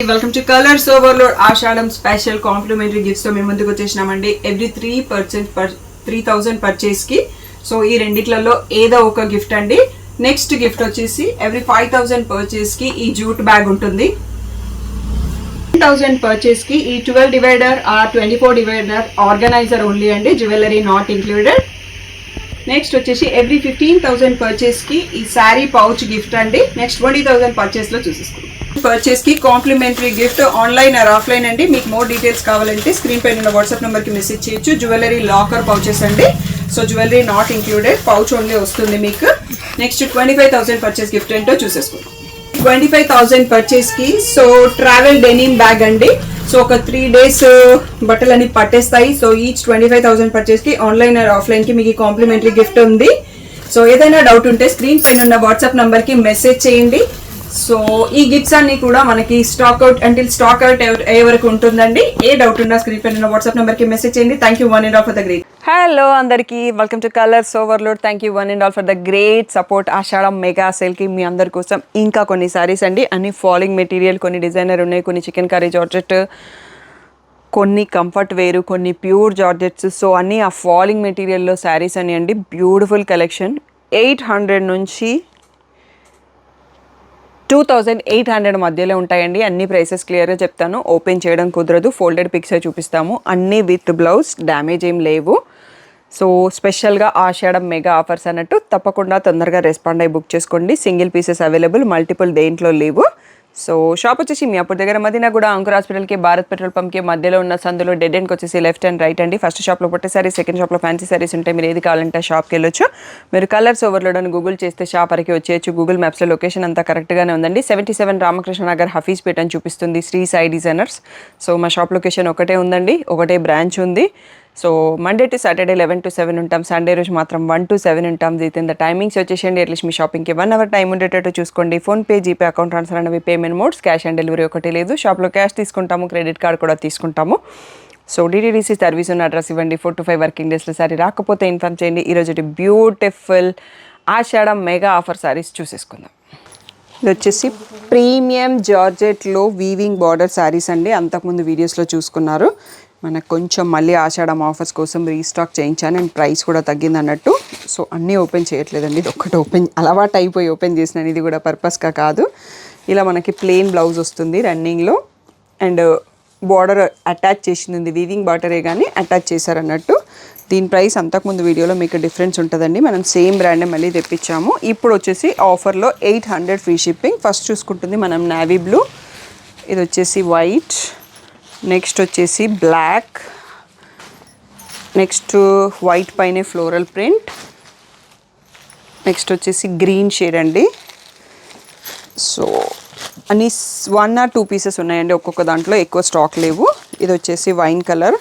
Welcome to colours Overload Ashadham special complimentary gifts తో మేము ముందుకు వచ్చేసినామండి. ఎవ్రీ 3,000 పర్చేస్ కి సో ఈ రెండిట్లలో ఏదో ఒక గిఫ్ట్ అండి. నెక్స్ట్ గిఫ్ట్ వచ్చేసి ఎవ్రీ 5,000 పర్చేస్ కి ఈ జూట్ బ్యాగ్ ఉంటుంది. 10,000 పర్చేస్ కి ఈ 12 divider or 24 divider organizer only అండి, జ్యువెలరీ నాట్ ఇంక్లూడెడ్. నెక్స్ట్ వచ్చేసి ఎవ్రీ 15,000 పర్చేస్ కి ఈ శారీ పౌచ్ గిఫ్ట్ అండి. నెక్స్ట్ 20,000 పర్చేస్ లో చూసేసుకుంటాం. పర్చేస్ కి complimentary gift online or offline అండి. మీకు మోర్ డీటెయిల్స్ కావాలంటే స్క్రీన్ పైన ఉన్న వాట్సాప్ నెంబర్ కి మెసేజ్ చేయొచ్చు. జ్యువెలరీ లాకర్ పౌచెస్ అండి. So jewellery not included, pouch only వస్తుంది మీకు. నెక్స్ట్ 25,000 పర్చేస్ గిఫ్ట్ ఏంటో చూసేసుకుంటాం. 25,000 పర్చేస్ కి సో ట్రావెల్ డెనిమ్ బ్యాగ్ అండి. సో ఒక 3 days బట్టలన్నీ పట్టేస్తాయి. సో ఈచ్ 25,000 పర్చేస్ కి ఆన్లైన్ ఆర్ ఆఫ్లైన్ కి మీకు కాంప్లిమెంటరీ గిఫ్ట్ ఉంది. సో ఏదైనా డౌట్ ఉంటే స్క్రీన్ పైన ఉన్న వాట్సాప్ నంబర్ కి మెసేజ్ చేయండి. సో ఈ గిఫ్ట్స్ అన్ని కూడా మనకి స్టాక్ అవుట్ అయ్యే వరకు ఉంటుందండి. ఏ డౌట్ ఉన్నా స్క్రీన్ పైన ఉన్న వాట్సాప్ నెంబర్ కి మెసేజ్ చేయండి. Thank you one and all for the great. Hello అందరికీ, welcome to colours Overload. Thank you one and all for the great support. Ashadham mega సేల్కి మీ అందరి కోసం ఇంకా కొన్ని సారీస్ అండి. అన్ని ఫాలింగ్ మెటీరియల్, కొన్ని డిజైనర్ ఉన్నాయి, కొన్ని చికెన్ కర్రీ జార్జెట్, కొన్ని కంఫర్ట్ వేరు, కొన్ని ప్యూర్ జార్జెట్స్. సో అన్నీ ఆ ఫాలింగ్ మెటీరియల్లో శారీస్ అని అండి. Beautiful collection. 800 నుంచి 2,800 మధ్యలో ఉంటాయండి. అన్ని ప్రైసెస్ క్లియర్గా చెప్తాను, ఓపెన్ చేయడం కుదరదు, ఫోల్డెడ్ పిక్సే చూపిస్తాము. అన్నీ విత్ బ్లౌజ్, డ్యామేజ్ ఏం లేవు. సో స్పెషల్గా ఆషాఢం మెగా ఆఫర్స్ అన్నట్టు తప్పకుండా తొందరగా రెస్పాండ్ అయ్యి బుక్ చేసుకోండి. సింగిల్ పీసెస్ అవైలబుల్, మల్టిపుల్ దేంట్లో లేవు. సో షాప్ వచ్చేసి మీ అప్పుడు దగ్గర మదీనా కూడా అంకుర్ హాస్పిటల్కి, భారత్ పెట్రోల్ పంప్కి మధ్యలో ఉన్న సందులో డెడ్ ఎండ్కి వచ్చేసి లెఫ్ట్ అండ్ రైట్ అండి. ఫస్ట్ షాప్లో పొట్టే సారీస్, సెకండ్ షాప్లో ఫ్యాన్సీ సారీస్ ఉంటాయి. మీరు ఏది కావాలంటే షాప్కి వెళ్ళొచ్చు. మీరు కలర్స్ ఓవర్లోడ్ అని గూగుల్ చేస్తే షాప్ వరకు వచ్చేయచ్చు. గూగుల్ మ్యాప్స్లో లొకేషన్ అంతా కరెక్ట్గానే ఉందండి. 77 రామకృష్ణ నగర్ హఫీజ్పేట్ అని చూపిస్తుంది, శ్రీ సాయి డిజైనర్స్. సో మా షాప్ లొకేషన్ ఒకటే ఉందండి, ఒకటే బ్రాంచ్ ఉంది. So Monday to Saturday 11 to 7 ఉంటాం. సండే రోజు మాత్రం 1 to 7 ఉంటాం. విత్ ద టైమింగ్స్ వచ్చేసండి అట్లీస్ట్ మీ షాపింగ్కి 1 hour టైం ఉండేటట్టు చూసుకోండి. ఫోన్పే, జీపే, అకౌంట్ ట్రాన్స్ఫర్ అనేవి payment modes. Cash on delivery ఒకటి లేదు. షాప్లో క్యాష్ తీసుకుంటాము, క్రెడిట్ కార్డ్ కూడా తీసుకుంటాము. సో డిటీడీసీ సర్వీస్ ఉన్న అడ్రస్ ఇవ్వండి. 4 to 5 వర్కింగ్ డేస్లో సారీ రాకపోతే ఇన్ఫార్మ్ చేయండి. ఈరోజు బ్యూటిఫుల్ ఆషాఢం మెగా ఆఫర్ సారీస్ చూసేసుకుందాం. ఇది వచ్చేసి ప్రీమియం జార్జెట్లో వీవింగ్ బార్డర్ శారీస్ అండి. అంతకుముందు వీడియోస్లో చూసుకున్నారు. మనకు కొంచెం మళ్ళీ ఆషాఢం ఆఫర్స్ కోసం రీస్టాక్ చేయించాను అండ్ ప్రైస్ కూడా తగ్గింది అన్నట్టు. సో అన్నీ ఓపెన్ చేయట్లేదండి, ఇది ఒక్కటి ఓపెన్ అలవాటు అయిపోయి ఓపెన్ చేసినాను. ఇది కూడా పర్పస్గా కాదు. ఇలా మనకి ప్లెయిన్ బ్లౌజ్ వస్తుంది రన్నింగ్లో అండ్ బార్డర్ అటాచ్ చేసింది. వీవింగ్ బార్డరే కానీ అటాచ్ చేశారన్నట్టు. దీని ప్రైస్ అంతకుముందు వీడియోలో మీకు డిఫరెన్స్ ఉంటుందండి. మనం సేమ్ బ్రాండే మళ్ళీ తెప్పించాము. ఇప్పుడు వచ్చేసి ఆఫర్లో 800 ఫ్రీ షిప్పింగ్. ఫస్ట్ చూసుకుంటుంది మనం నావీ బ్లూ, ఇది వచ్చేసి వైట్, నెక్స్ట్ వచ్చేసి బ్లాక్, నెక్స్ట్ వైట్ పైనే ఫ్లోరల్ ప్రింట్, నెక్స్ట్ వచ్చేసి గ్రీన్ షేడ్ అండి. సో అన్ని 1 or 2 పీసెస్ ఉన్నాయండి, ఒక్కొక్క దాంట్లో ఎక్కువ స్టాక్ లేవు. ఇది వచ్చేసి వైన్ కలర్,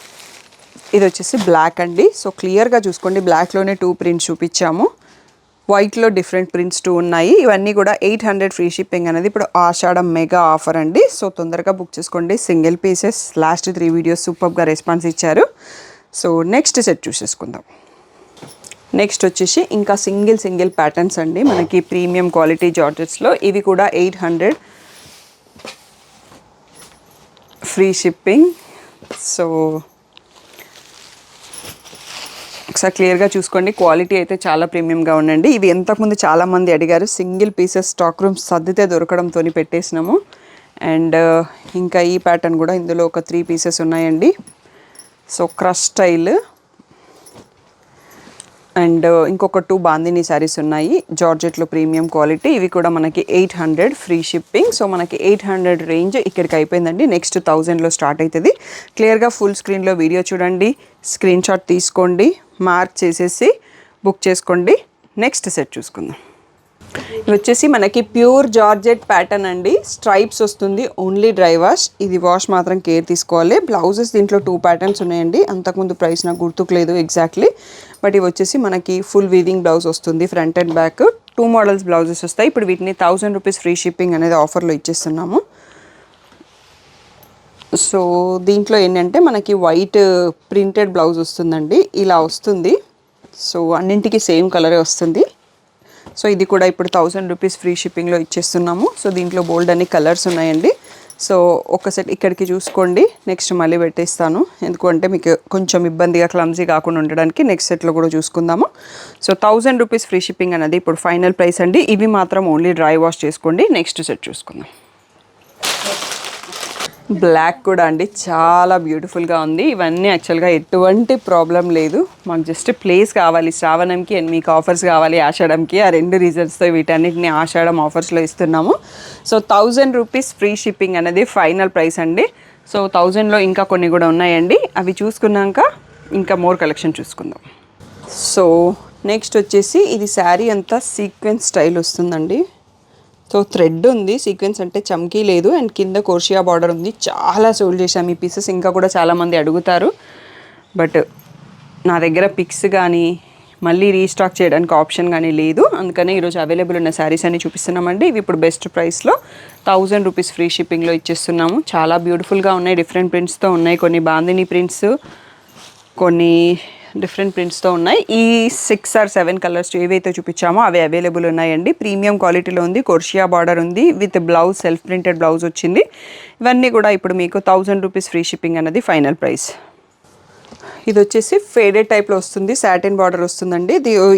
ఇది వచ్చేసి బ్లాక్ అండి. సో క్లియర్గా చూసుకోండి, బ్లాక్లోనే 2 ప్రింట్స్ చూపించాము, వైట్లో డిఫరెంట్ ప్రింట్స్ 2 ఉన్నాయి. ఇవన్నీ కూడా 800 ఫ్రీ షిప్పింగ్ అనేది ఇప్పుడు ఆషాఢం మెగా ఆఫర్ అండి. సో తొందరగా బుక్ చేసుకోండి. Single pieces. లాస్ట్ 3 వీడియోస్ సూపర్గా రెస్పాన్స్ ఇచ్చారు. సో నెక్స్ట్ సెట్ చూసేసుకుందాం. నెక్స్ట్ వచ్చేసి ఇంకా సింగిల్ ప్యాటర్న్స్ అండి మనకి ప్రీమియం క్వాలిటీ జార్జెట్స్లో. ఇవి కూడా 800 ఫ్రీ షిప్పింగ్. సో ఒకసారి క్లియర్గా చూసుకోండి, క్వాలిటీ అయితే చాలా ప్రీమియంగా ఉండండి. ఇవి ఎంతకుముందు చాలామంది అడిగారు. సింగిల్ పీసెస్ స్టాక్ రూమ్ సర్దితే దొరకడంతో పెట్టేసినాము. అండ్ ఇంకా ఈ ప్యాటర్న్ కూడా ఇందులో ఒక 3 పీసెస్ ఉన్నాయండి. సో క్రష్ స్టైల్ అండ్ ఇంకొక 2 బాందిని శారీస్ ఉన్నాయి జార్జెట్లో ప్రీమియం క్వాలిటీ. ఇవి కూడా మనకి 800 ఫ్రీ షిప్పింగ్. సో మనకి 800 రేంజ్ ఇక్కడికి అయిపోయిందండి. నెక్స్ట్ 1000లో స్టార్ట్ అవుతుంది. క్లియర్గా ఫుల్ స్క్రీన్లో వీడియో చూడండి, స్క్రీన్ షాట్ తీసుకోండి, మార్క్ చేసేసి బుక్ చేసుకోండి. నెక్స్ట్ సెట్ చూసుకుందాం. ఇది వచ్చేసి మనకి ప్యూర్ జార్జెట్ ప్యాటర్న్ అండి. స్ట్రైప్స్ వస్తుంది, ఓన్లీ డ్రై వాష్. ఇది వాష్ మాత్రం కేర్ తీసుకోవాలి. బ్లౌజెస్ దీంట్లో 2 ప్యాటర్న్స్ ఉన్నాయండి. అంతకుముందు ప్రైస్ నాకు గుర్తుకులేదు ఎగ్జాక్ట్లీ, బట్ ఇవి వచ్చేసి మనకి ఫుల్ వీవింగ్ బ్లౌజ్ వస్తుంది, front and back 2 models blouses వస్తాయి. ఇప్పుడు వీటిని 1000 రూపీస్ ఫ్రీ షిప్పింగ్ అనేది ఆఫర్లో ఇచ్చేస్తున్నాము. సో దీంట్లో ఏంటంటే మనకి వైట్ ప్రింటెడ్ బ్లౌజ్ వస్తుందండి, ఇలా వస్తుంది. సో అన్నింటికి సేమ్ కలరే వస్తుంది. సో ఇది కూడా ఇప్పుడు 1000 రూపీస్ ఫ్రీ షిప్పింగ్లో ఇచ్చేస్తున్నాము. సో దీంట్లో బోల్డ్ అన్ని కలర్స్ ఉన్నాయండి. సో ఒక సెట్ ఇక్కడికి చూసుకోండి, నెక్స్ట్ మళ్ళీ పెట్టేస్తాను ఎందుకంటే మీకు కొంచెం ఇబ్బందిగా క్లమ్జీ కాకుండా ఉండడానికి. నెక్స్ట్ సెట్లో కూడా చూసుకుందాము. సో 1000 రూపీస్ ఫ్రీ షిప్పింగ్ అనేది ఇప్పుడు ఫైనల్ ప్రైస్ అండి. ఇవి మాత్రం ఓన్లీ డ్రై వాష్ చేసుకోండి. నెక్స్ట్ సెట్ చూసుకుందాం. బ్లాక్ కూడా అండి చాలా బ్యూటిఫుల్గా ఉంది. ఇవన్నీ యాక్చువల్గా ఎటువంటి ప్రాబ్లం లేదు, మాకు జస్ట్ ప్లేస్ కావాలి శ్రావణంకి అండ్ మీకు ఆఫర్స్ కావాలి ఆషాఢంకి. ఆ 2 రీజన్స్తో వీటన్నిటిని ఆషాఢం ఆఫర్స్లో ఇస్తున్నాము. సో 1000 రూపీస్ ఫ్రీ షిప్పింగ్ అనేది ఫైనల్ ప్రైస్ అండి. సో 1000లో ఇంకా కొన్ని కూడా ఉన్నాయండి, అవి చూసుకున్నాక ఇంకా మోర్ కలెక్షన్ చూసుకుందాం. సో నెక్స్ట్ వచ్చేసి ఇది శారీ అంతా సీక్వెన్స్ స్టైల్ వస్తుందండి. సో థ్రెడ్ ఉంది, సీక్వెన్స్ అంటే చమ్కీ లేదు, అండ్ కింద కోర్షియా బార్డర్ ఉంది. చాలా సోల్డ్ చేసాము ఈ పీసెస్, ఇంకా కూడా చాలామంది అడుగుతారు. బట్ నా దగ్గర పిక్స్ కానీ మళ్ళీ రీస్టాక్ చేయడానికి ఆప్షన్ కానీ లేదు, అందుకనే ఈరోజు అవైలబుల్ ఉన్న శారీస్ అన్ని చూపిస్తున్నామండి. ఇవి ఇప్పుడు బెస్ట్ ప్రైస్లో 1000 రూపీస్ ఫ్రీ షిప్పింగ్లో ఇచ్చేస్తున్నాము. చాలా బ్యూటిఫుల్గా ఉన్నాయి, డిఫరెంట్ ప్రింట్స్తో ఉన్నాయి. కొన్ని బాందిని ప్రింట్స్, కొన్ని డిఫరెంట్ ప్రింట్స్తో ఉన్నాయి. ఈ 6 or 7 కలర్స్ ఏవైతే చూపించామో అవి అవైలబుల్ ఉన్నాయండి. ప్రీమియం క్వాలిటీలో ఉంది, కోర్షియా బార్డర్ ఉంది, with blouse self printed blouse వచ్చింది. ఇవన్నీ కూడా ఇప్పుడు మీకు 1000 రూపీస్ ఫ్రీ షిప్పింగ్ అనేది ఫైనల్ ప్రైస్. ఇది వచ్చేసి ఫేడెడ్ టైప్లో వస్తుంది, సాటిన్ బార్డర్ వస్తుందండి.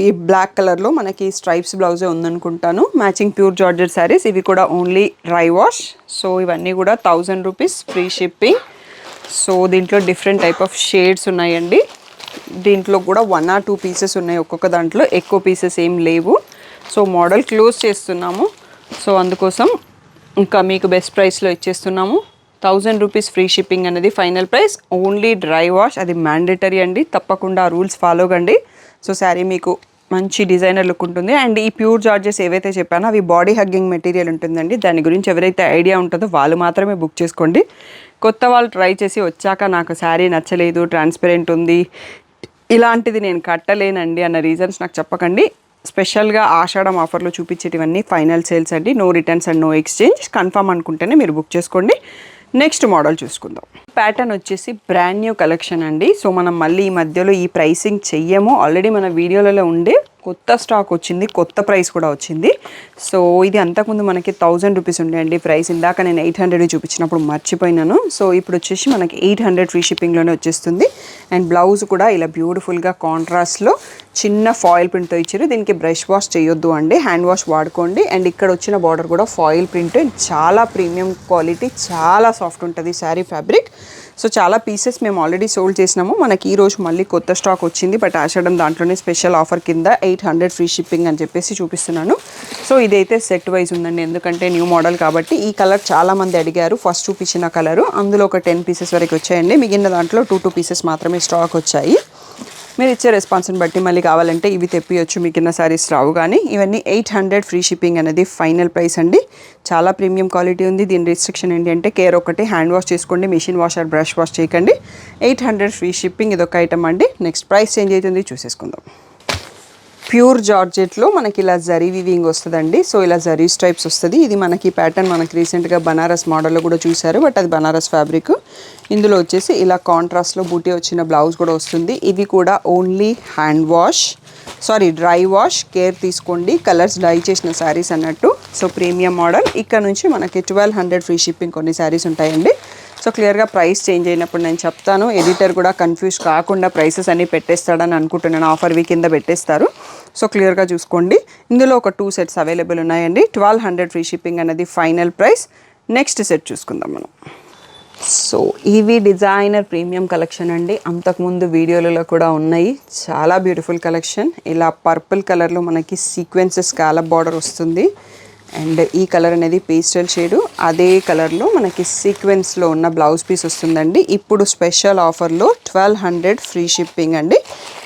ఈ బ్లాక్ కలర్లో మనకి స్ట్రైప్స్ బ్లౌజే ఉందనుకుంటాను. మ్యాచింగ్ ప్యూర్ జార్జెట్ శారీస్, ఇవి కూడా ఓన్లీ డ్రై వాష్. సో ఇవన్నీ కూడా 1000 రూపీస్ ఫ్రీ షిప్పింగ్. సో దీంట్లో డిఫరెంట్ టైప్ ఆఫ్ షేడ్స్ ఉన్నాయండి. దీంట్లో కూడా 1 or 2 పీసెస్ ఉన్నాయి, ఒక్కొక్క దాంట్లో ఎక్కువ పీసెస్ ఏం లేవు. సో మోడల్ క్లోజ్ చేస్తున్నాము, సో అందుకోసం ఇంకా మీకు బెస్ట్ ప్రైస్లో ఇచ్చేస్తున్నాము. 1000 రూపీస్ ఫ్రీ షిప్పింగ్ అనేది final price. Only dry wash, అది మ్యాండేటరీ అండి, తప్పకుండా రూల్స్ ఫాలో కండి. సో శారీ మీకు మంచి డిజైనర్ లుక్ ఉంటుంది. అండ్ ఈ ప్యూర్ జార్జెస్ ఏవైతే చెప్పానో అవి బాడీ హగ్గింగ్ మెటీరియల్ ఉంటుందండి. దాని గురించి ఎవరైతే ఐడియా ఉంటుందో వాళ్ళు మాత్రమే బుక్ చేసుకోండి. కొత్త వాళ్ళు ట్రై చేసి వచ్చాక నాకు శారీ నచ్చలేదు, ట్రాన్స్పరెంట్ ఉంది, ఇలాంటిది నేను కట్టలేనండి అన్న రీజన్స్ నాకు చెప్పకండి. స్పెషల్గా ఆషాఢం ఆఫర్లో చూపించేటివన్నీ ఫైనల్ సేల్స్ అండి. No returns and no exchange. Confirm అనుకుంటేనే మీరు బుక్ చేసుకోండి. నెక్స్ట్ మోడల్ చూసుకుందాం. ప్యాటర్న్ వచ్చేసి బ్రాండ్ న్యూ కలెక్షన్ అండి. సో మనం మళ్ళీ ఈ మధ్యలో ఈ ప్రైసింగ్ చెయ్యము, ఆల్రెడీ మన వీడియోలలో ఉండే కొత్త స్టాక్ వచ్చింది, కొత్త ప్రైస్ కూడా వచ్చింది. సో ఇది అంతకుముందు మనకి 1000 రూపీస్ ఉండే అండి ప్రైస్. ఇందాక నేను 800 చూపించినప్పుడు మర్చిపోయినాను. సో ఇప్పుడు వచ్చేసి మనకి 800 ఫ్రీ షిప్పింగ్లోనే వచ్చేస్తుంది. అండ్ బ్లౌజ్ కూడా ఇలా బ్యూటిఫుల్గా కాంట్రాస్ట్లో చిన్న ఫాయిల్ ప్రింట్తో ఇచ్చారు. దీనికి బ్రష్ వాష్ చేయొద్దు అండి, హ్యాండ్ వాష్ వాడుకోండి. అండ్ ఇక్కడ వచ్చిన బార్డర్ కూడా ఫాయిల్ ప్రింట్, చాలా ప్రీమియం క్వాలిటీ, చాలా సాఫ్ట్ ఉంటుంది శారీ ఫ్యాబ్రిక్. సో చాలా పీసెస్ మేము ఆల్రెడీ సోల్డ్ చేసినాము, మనకి ఈరోజు మళ్ళీ కొత్త స్టాక్ వచ్చింది. బట్ ఆషాఢం దాంట్లోనే స్పెషల్ ఆఫర్ కింద 800 ఫ్రీ షిప్పింగ్ అని చెప్పేసి చూపిస్తున్నాను. సో ఇదైతే సెట్ వైజ్ ఉందండి, ఎందుకంటే న్యూ మోడల్ కాబట్టి. ఈ కలర్ చాలామంది అడిగారు, ఫస్ట్ చూపించిన కలరు. అందులో ఒక 10 పీసెస్ వరకు వచ్చాయండి, మిగిలిన దాంట్లో 2 పీసెస్ మాత్రమే స్టాక్ వచ్చాయి. మీరు ఇచ్చే రెస్పాన్స్ని బట్టి మళ్ళీ కావాలంటే ఇవి తెప్పియొచ్చు, మిగిలిన సారీస్ రావు. కానీ ఇవన్నీ 800 ఫ్రీ షిప్పింగ్ అనేది ఫైనల్ ప్రైస్ అండి. చాలా ప్రీమియం క్వాలిటీ ఉంది. దీని రిస్ట్రిక్షన్ ఏంటి అంటే కేర్ ఒకటి, హ్యాండ్ వాష్ చేసుకోండి, machine wash or brush wash చేయకండి. 800 ఫ్రీ షిప్పింగ్, ఇదొక ఐటమ్ అండి. నెక్స్ట్ ప్రైస్ చేంజ్ అవుతుంది, చూసేసుకుందాం. ప్యూర్ జార్జెట్లో మనకి ఇలా జరీ వీవింగ్ వస్తుందండి. సో ఇలా జరీ స్ట్రైప్స్ వస్తుంది. ఇది మనకి ప్యాటర్న్ మనకి రీసెంట్గా బనారస్ మోడల్లో కూడా చూసారు, బట్ అది బనారస్ ఫ్యాబ్రిక్. ఇందులో వచ్చేసి ఇలా కాంట్రాస్ట్లో బూటీ వచ్చిన బ్లౌజ్ కూడా వస్తుంది. ఇవి కూడా ఓన్లీ డ్రై వాష్, కేర్ తీసుకోండి. కలర్స్ డై చేసిన శారీస్ అన్నట్టు. So premium model. ఇక్కడ నుంచి మనకి 1200 ఫ్రీ షిప్పింగ్ కొన్ని శారీస్ ఉంటాయండి. సో క్లియర్గా ప్రైస్ చేంజ్ అయినప్పుడు నేను చెప్తాను, ఎడిటర్ కూడా కన్ఫ్యూజ్ కాకుండా ప్రైసెస్ అన్నీ పెట్టేస్తాడని అనుకుంటున్నాను, ఆఫర్ వీక్ కింద పెట్టేస్తారు. సో క్లియర్గా చూసుకోండి. ఇందులో ఒక 2 సెట్స్ అవైలబుల్ ఉన్నాయండి. 1200 ఫ్రీ షిప్పింగ్ అనేది ఫైనల్ ప్రైస్. నెక్స్ట్ సెట్ చూసుకుందాం మనం. సో ఇవి డిజైనర్ ప్రీమియం కలెక్షన్ అండి, అంతకుముందు వీడియోలలో కూడా ఉన్నాయి. చాలా బ్యూటిఫుల్ కలెక్షన్. ఇలా పర్పుల్ కలర్లో మనకి సీక్వెన్సెస్ స్కాలప్ బార్డర్ వస్తుంది. అండ్ ఈ కలర్ అనేది పేస్టల్ షేడు, అదే కలర్లో మనకి సీక్వెన్స్లో ఉన్న బ్లౌజ్ పీస్ వస్తుందండి. ఇప్పుడు స్పెషల్ ఆఫర్లో 1200 ఫ్రీ షిప్పింగ్ అండి.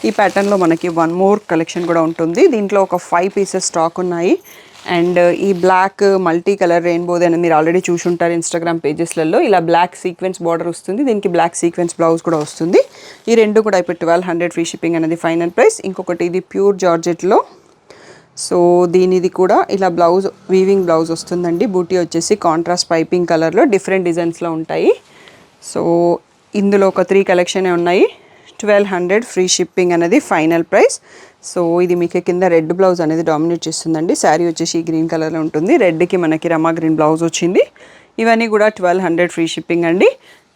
ఈ ప్యాటర్న్లో మనకి 1 more కలెక్షన్ కూడా ఉంటుంది. దీంట్లో ఒక 5 పీసెస్ స్టాక్ ఉన్నాయి. అండ్ ఈ బ్లాక్ మల్టీ కలర్ రెయిన్బోది అని మీరు ఆల్రెడీ చూసి ఉంటారు ఇన్స్టాగ్రామ్ పేజెస్లలో. ఇలా బ్లాక్ సీక్వెన్స్ బార్డర్ వస్తుంది, దీనికి బ్లాక్ సీక్వెన్స్ బ్లౌజ్ కూడా వస్తుంది. ఈ రెండు కూడా ఇప్పుడు 1200 ఫ్రీ షిప్పింగ్ అనేది ఫైనల్ ప్రైస్. ఇంకొకటి ఇది ప్యూర్ జార్జెట్లో. సో దీనిది కూడా ఇలా బ్లౌజ్ వీవింగ్ బ్లౌజ్ వస్తుందండి. బూటీ వచ్చేసి కాంట్రాస్ట్ పైపింగ్ కలర్లో డిఫరెంట్ డిజైన్స్లో ఉంటాయి. సో ఇందులో ఒక 3 కలెక్షనే ఉన్నాయి. 1200 ఫ్రీ షిప్పింగ్ అనేది ఫైనల్ ప్రైస్. సో ఇది మీకు కింద రెడ్ బ్లౌజ్ అనేది డామినేట్ చేస్తుందండి. శారీ వచ్చేసి గ్రీన్ కలర్లో ఉంటుంది. రెడ్కి మనకి రమా గ్రీన్ బ్లౌజ్ వచ్చింది. ఇవన్నీ కూడా 1200 ఫ్రీ షిప్పింగ్ అండి.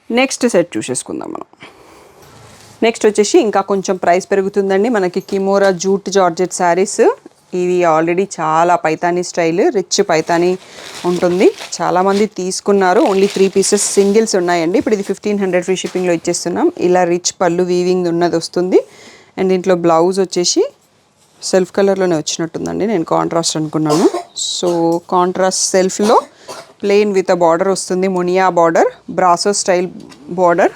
నెక్స్ట్ సెట్ చూసేసుకుందాం మనం. నెక్స్ట్ వచ్చేసి ఇంకా కొంచెం ప్రైస్ పెరుగుతుందండి. మనకి కిమోరా జూట్ జార్జెట్ శారీస్, ఇవి ఆల్రెడీ చాలా పైతానీ స్టైల్, రిచ్ పైతానీ ఉంటుంది. చాలామంది తీసుకున్నారు. ఓన్లీ 3 పీసెస్ సింగిల్స్ ఉన్నాయండి. ఇప్పుడు ఇది 1500 ఫ్రీ షిప్పింగ్లో ఇచ్చేస్తున్నాం. ఇలా రిచ్ పళ్ళు వీవింగ్ ఉన్నది వస్తుంది. అండ్ దీంట్లో బ్లౌజ్ వచ్చేసి సెల్ఫ్ కలర్లోనే వచ్చినట్టుందండి. నేను కాంట్రాస్ట్ అనుకున్నాను. సో కాంట్రాస్ట్ సెల్ఫ్లో ప్లెయిన్ విత్ అ బార్డర్ వస్తుంది. Muniya border, brasso style border.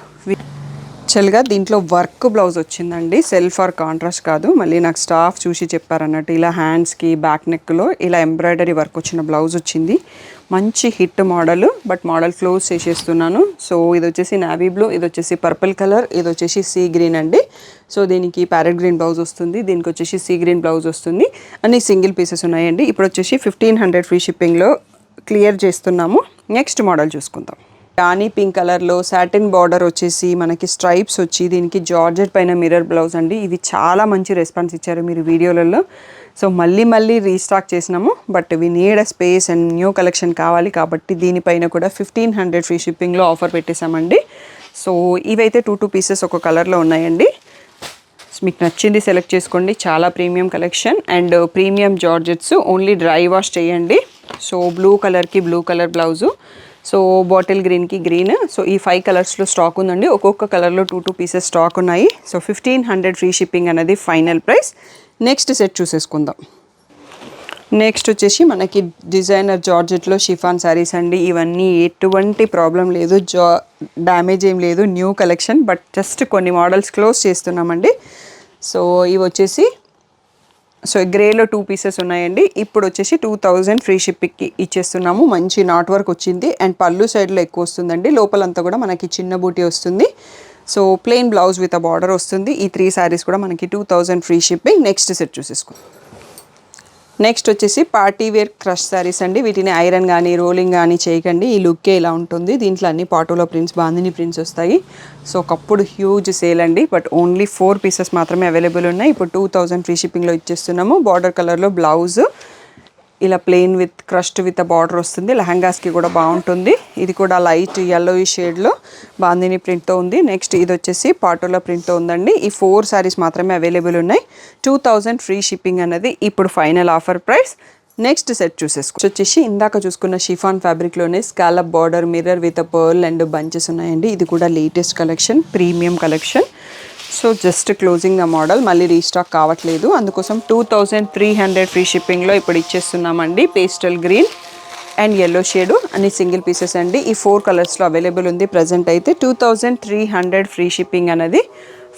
యాక్చువల్గా దీంట్లో వర్క్ బ్లౌజ్ వచ్చిందండి, సెల్ఫ్ ఆర్ కాంట్రాస్ట్ కాదు. మళ్ళీ నాకు స్టాఫ్ చూసి చెప్పారన్నట్టు ఇలా హ్యాండ్స్కి బ్యాక్ నెక్లో ఇలా ఎంబ్రాయిడరీ వర్క్ వచ్చిన బ్లౌజ్ వచ్చింది. మంచి hit model, but model close చేసేస్తున్నాను. సో ఇది వచ్చేసి నావీ బ్లూ, ఇది వచ్చేసి పర్పుల్ కలర్, ఇది వచ్చేసి సీ గ్రీన్ అండి. సో దీనికి ప్యారెట్ గ్రీన్ బ్లౌజ్ వస్తుంది, దీనికి వచ్చేసి సీ గ్రీన్ బ్లౌజ్ వస్తుంది. అన్ని సింగిల్ పీసెస్ ఉన్నాయండి. ఇప్పుడు వచ్చేసి 1500 ఫ్రీ షిప్పింగ్లో క్లియర్ చేస్తున్నాము. నెక్స్ట్ మోడల్ చూసుకుందాం. రాణి పింక్ కలర్లో సాటిన్ బార్డర్ వచ్చేసి మనకి స్ట్రైప్స్ వచ్చి దీనికి జార్జెట్ పైన మిర్రర్ బ్లౌజ్ అండి. ఇవి చాలా మంచి రెస్పాన్స్ ఇచ్చారు మీరు వీడియోలలో. సో మళ్ళీ రీస్టాక్ చేసినాము. But we need a space and new collection కావాలి కాబట్టి దీనిపైన కూడా 1500 ఫ్రీ షిప్పింగ్లో ఆఫర్ పెట్టేశామండి. సో ఇవైతే 2 పీసెస్ ఒక కలర్లో ఉన్నాయండి. మీకు నచ్చింది సెలెక్ట్ చేసుకోండి. చాలా premium collection and premium georgettes. Only dry wash చేయండి. సో బ్లూ కలర్కి blue colour blouse, so bottle గ్రీన్కి గ్రీన్. సో ఈ 5 కలర్స్లో స్టాక్ ఉందండి. ఒక్కొక్క కలర్లో 2 పీసెస్ స్టాక్ ఉన్నాయి. సో 1500 ఫ్రీ షిప్పింగ్ అనేది ఫైనల్ ప్రైస్. నెక్స్ట్ సెట్ చూసేసుకుందాం. నెక్స్ట్ వచ్చేసి మనకి డిజైనర్ జార్జెట్లో షిఫాన్ శారీస్ అండి. ఇవన్నీ ఎటువంటి ప్రాబ్లం లేదు, డ్యామేజ్ ఏం లేదు, న్యూ కలెక్షన్. బట్ జస్ట్ కొన్ని మోడల్స్ క్లోజ్ చేస్తున్నామండి. సో ఇవి వచ్చేసి గ్రేలో 2 పీసెస్ ఉన్నాయండి. ఇప్పుడు వచ్చేసి 2000 ఫ్రీ షిప్పింగ్కి ఇచ్చేస్తున్నాము. మంచి నాట్ వర్క్ వచ్చింది అండ్ పళ్ళు సైడ్లో ఎక్కువ వస్తుందండి. లోపలంతా కూడా మనకి చిన్న బూటీ వస్తుంది. So plain blouse with a border వస్తుంది. ఈ 3 శారీస్ కూడా మనకి 2000 ఫ్రీ షిప్పింగ్. నెక్స్ట్ సెట్ చూసేసుకుందాం. నెక్స్ట్ వచ్చేసి పార్టీ వేర్ క్రష్ శారీస్ అండి. వీటిని ఐరన్ కానీ రోలింగ్ కానీ చేయకండి, ఈ లుక్కే ఇలా ఉంటుంది. దీంట్లో అన్ని పాటోలో ప్రింట్స్, బాందిని ప్రింట్స్ వస్తాయి. సో ఒకప్పుడు హ్యూజ్ సేల్ అండి. బట్ ఓన్లీ 4 పీసెస్ మాత్రమే అవైలబుల్ ఉన్నాయి. ఇప్పుడు 2000 ఫ్రీ షిప్పింగ్లో ఇచ్చేస్తున్నాము. బార్డర్ కలర్లో బ్లౌజ్ ఇలా plain with crushed with border వస్తుంది. లెహంగాస్కి కూడా బాగుంటుంది. ఇది కూడా లైట్ yellow షేడ్లో బాందిని ప్రింట్తో ఉంది. నెక్స్ట్ ఇది వచ్చేసి పాటోలా ప్రింట్తో ఉందండి. ఈ 4 శారీస్ మాత్రమే అవైలబుల్ ఉన్నాయి. 2000 ఫ్రీ షిప్పింగ్ అనేది ఇప్పుడు final offer price. Next set వచ్చేసి ఇందాక చూసుకున్న షిఫాన్ ఫ్యాబ్రిక్లోనే scallop border, mirror with pearl and bunches ఉన్నాయండి. ఇది కూడా latest collection, premium collection. So just closing the model, మళ్ళీ రీస్టాక్ కావట్లేదు. అందుకోసం 2300 ఫ్రీ షిప్పింగ్లో ఇప్పుడు ఇచ్చేస్తున్నామండి. Pastel green and yellow shade అన్ని సింగిల్ పీసెస్ అండి. ఈ 4 కలర్స్లో అవైలబుల్ ఉంది ప్రజెంట్ అయితే. 2300 ఫ్రీ షిప్పింగ్ అనేది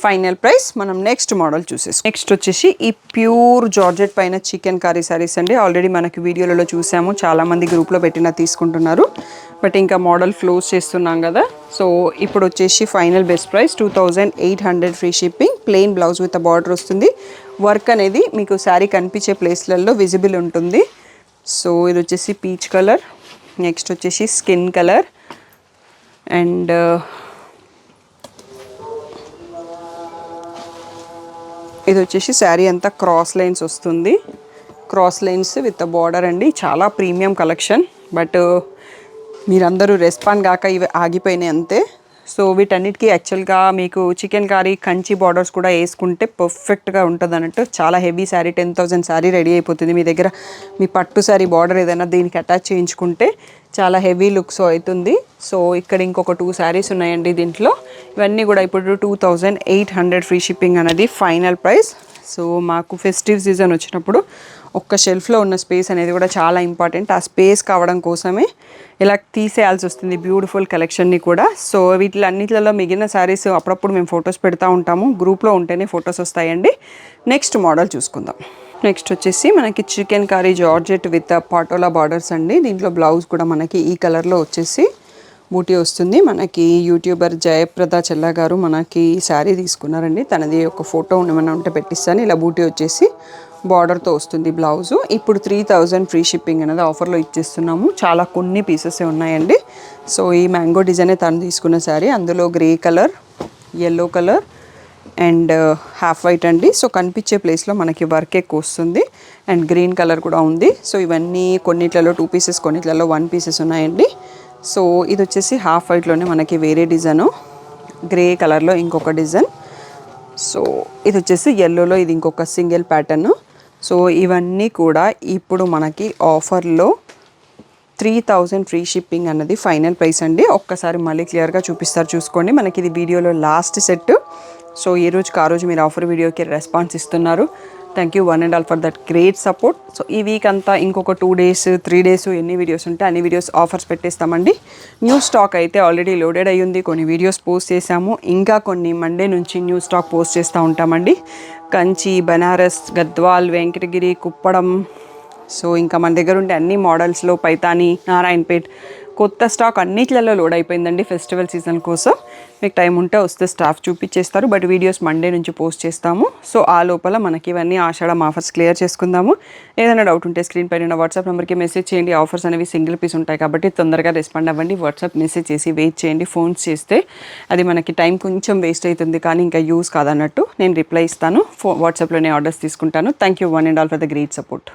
ఫైనల్ ప్రైస్. మనం నెక్స్ట్ మోడల్ చూసేసి నెక్స్ట్ వచ్చేసి ఈ ప్యూర్ జార్జెట్ పైన చికెన్ కర్రీ సారీస్ అండి. ఆల్రెడీ మనకి వీడియోలలో చూసాము, చాలామంది గ్రూప్లో పెట్టిన తీసుకుంటున్నారు. బట్ ఇంకా మోడల్ క్లోజ్ చేస్తున్నాం కదా. సో ఇప్పుడు వచ్చేసి final best price 2800 free shipping. Plain blouse with border వస్తుంది. వర్క్ అనేది మీకు శారీ కనిపించే ప్లేస్లలో విజిబుల్ ఉంటుంది. సో ఇది వచ్చేసి పీచ్ కలర్, నెక్స్ట్ వచ్చేసి స్కిన్ కలర్ అండ్ ఇది వచ్చేసి శారీ అంతా క్రాస్ లైన్స్ వస్తుంది. క్రాస్ లైన్స్ విత్ బార్డర్ అండి. చాలా ప్రీమియం కలెక్షన్. బట్ మీరందరూ రెస్పాండ్ కాక ఇవి ఆగిపోయినాయి అంతే. సో వీటన్నిటికీ యాక్చువల్గా మీకు చికెన్ కర్రీ కంచి బార్డర్స్ కూడా వేసుకుంటే పర్ఫెక్ట్గా ఉంటుంది అన్నట్టు. చాలా హెవీ శారీ, 10,000 శారీ రెడీ అయిపోతుంది. మీ దగ్గర మీ పట్టు శారీ బార్డర్ ఏదైనా దీనికి అటాచ్ చేయించుకుంటే చాలా హెవీ లుక్స్ అవుతుంది. సో ఇక్కడ ఇంకొక 2 శారీస్ ఉన్నాయండి దీంట్లో. ఇవన్నీ కూడా ఇప్పుడు 2800 ఫ్రీ షిప్పింగ్ అనేది ఫైనల్ ప్రైస్. సో మాకు ఫెస్టివ్ సీజన్ వచ్చినప్పుడు ఒక్క షెల్ఫ్లో ఉన్న స్పేస్ అనేది కూడా చాలా ఇంపార్టెంట్. ఆ స్పేస్ కావడం కోసమే ఇలా తీసేయాల్సి వస్తుంది బ్యూటిఫుల్ కలెక్షన్ని కూడా. సో వీటిలన్నిటిలో మిగిలిన శారీస్ అప్పుడప్పుడు మేము ఫొటోస్ పెడతా ఉంటాము, గ్రూప్లో ఉంటేనే ఫొటోస్ వస్తాయండి. నెక్స్ట్ మోడల్ చూసుకుందాం. నెక్స్ట్ వచ్చేసి మనకి chicken curry georgette with patola borders అండి. దీంట్లో బ్లౌజ్ కూడా మనకి ఈ కలర్లో వచ్చేసి బూటీ వస్తుంది. మనకి యూట్యూబర్ జయప్రద చెల్ల గారు మనకి శారీ తీసుకున్నారండి. తనది ఒక ఫోటో ఏమైనా ఉంటే పెట్టిస్తాను. ఇలా బూటీ వచ్చేసి బార్డర్తో వస్తుంది బ్లౌజు. ఇప్పుడు 3000 ఫ్రీ షిప్పింగ్ అనేది ఆఫర్లో ఇచ్చేస్తున్నాము. చాలా కొన్ని పీసెస్ ఉన్నాయండి. సో ఈ మ్యాంగో డిజైనే తను తీసుకున్న శారీ. అందులో grey colour, yellow colour and half white అండి. సో కనిపించే ప్లేస్లో మనకి వర్క్ ఎక్కువ వస్తుంది అండ్ గ్రీన్ కలర్ కూడా ఉంది. సో ఇవన్నీ కొన్నిట్లలో 2 పీసెస్, కొన్నిట్లలో 1 పీసెస్ ఉన్నాయండి. సో ఇది వచ్చేసి హాఫ్ వైట్లోనే మనకి వేరే డిజైను, గ్రే కలర్లో ఇంకొక డిజైన్. సో ఇది వచ్చేసి ఎల్లోలో ఇది ఇంకొక సింగిల్ ప్యాటర్న్. సో ఇవన్నీ కూడా ఇప్పుడు మనకి ఆఫర్లో 3000 ఫ్రీ షిప్పింగ్ అన్నది ఫైనల్ ప్రైస్ అండి. ఒక్కసారి మళ్ళీ క్లియర్గా చూపిస్తారు చూసుకోండి. మనకి ఇది వీడియోలో లాస్ట్ సెట్. సో ఈ రోజుకి ఆ రోజు మీరు ఆఫర్ వీడియోకి రెస్పాన్స్ ఇస్తున్నారు. Thank you one and all for that great support. So ఈ వీక్ అంతా ఇంకొక 2 days 3 days ఎన్ని వీడియోస్ ఉంటే అన్ని వీడియోస్ ఆఫర్స్ పెట్టేస్తామండి. న్యూ స్టాక్ అయితే ఆల్రెడీ లోడెడ్ అయ్యి ఉంది. కొన్ని వీడియోస్ పోస్ట్ చేసాము, ఇంకా కొన్ని మండే నుంచి న్యూ స్టాక్ పోస్ట్ చేస్తూ ఉంటామండి. కంచి, బనారస్, గద్వాల్, వెంకటగిరి, కుప్పడం, సో ఇంకా మన దగ్గర ఉండే అన్ని మోడల్స్లో పైతాని, నారాయణపేట్ కొత్త స్టాక్ అన్నిట్లలో లోడ్ అయిపోయిందండి ఫెస్టివల్ సీజన్ కోసం. మీకు టైం ఉంటే వస్తే స్టాఫ్ చూపించేస్తారు, బట్ వీడియోస్ మండే నుంచి పోస్ట్ చేస్తాము. సో ఆ లోపల మనకి ఇవన్నీ ఆషాఢం ఆఫర్స్ క్లియర్ చేసుకుందాము. ఏదైనా డౌట్ ఉంటే స్క్రీన్ పైన వాట్సాప్ నెంబర్కి మెసేజ్ చేయండి. ఆఫర్స్ అనేవి సింగిల్ పీస్ ఉంటాయి కాబట్టి తొందరగా రెస్పాండ్ అవ్వండి. వాట్సాప్ మెసేజ్ చేసి వెయిట్ చేయండి. ఫోన్స్ చేస్తే అది మనకి టైం కొంచెం వేస్ట్ అవుతుంది, కానీ ఇంకా యూస్ కాదన్నట్టు నేను రిప్లై ఇస్తాను. వాట్సాప్లోనే ఆర్డర్స్ తీసుకుంటాను. Thank you one and all for the great support.